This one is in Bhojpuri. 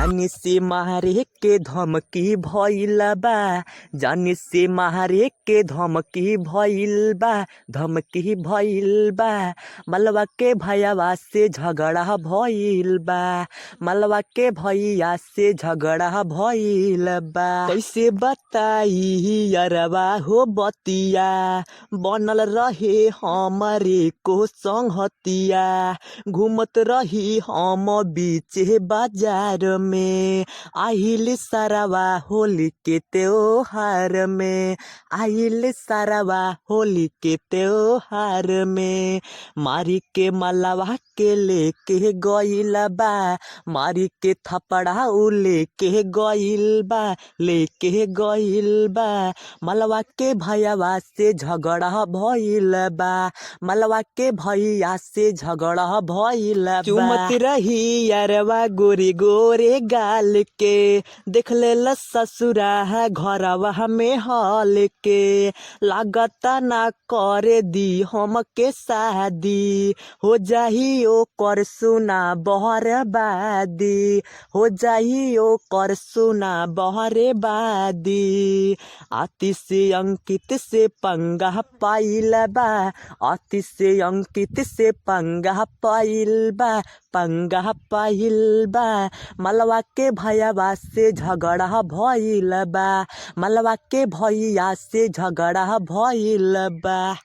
जानी से मारे के धमकी भइल बा, जानी से मारे के धमकी भइल बा, धमकी भइल बा। मलवा के भैया से झगड़ा भइल बा, मलवा के भैया से झगड़ा भइल बा। कैसे बताई अरवा हो बतिया, बनल रहे हमरे को संगतिया। घूमत रही हम बीचे बाजार में, आइल सारावा होली के त्योहार में, आइल सारावा होली के त्योहार में। मारी के मलवा के लेके गइल बा, मारी के थपड़ा उ लेके गइल बा, लेके गइल बा। मलवा के भैया से झगड़ा भइल बा, मलवा के भैया से झगड़ा भइल बा। चुमत रही यारवा गोरे गोरे गाल के, देख ले ससुरा घरवा में हल के। लागता ना करे दी हम के शादी, हो जाही ओ कर सुना बहरबादी, हो जाही ओ कर सुना बहरबादी। आती से अंकित से पंगा पाइल बा, आती से अंकित से पंगा पाइल बा, पंगा पाइल बा। मलवा के भैया से झगड़ा भइल बा, मलवा के भैया से झगड़ा भइल बा।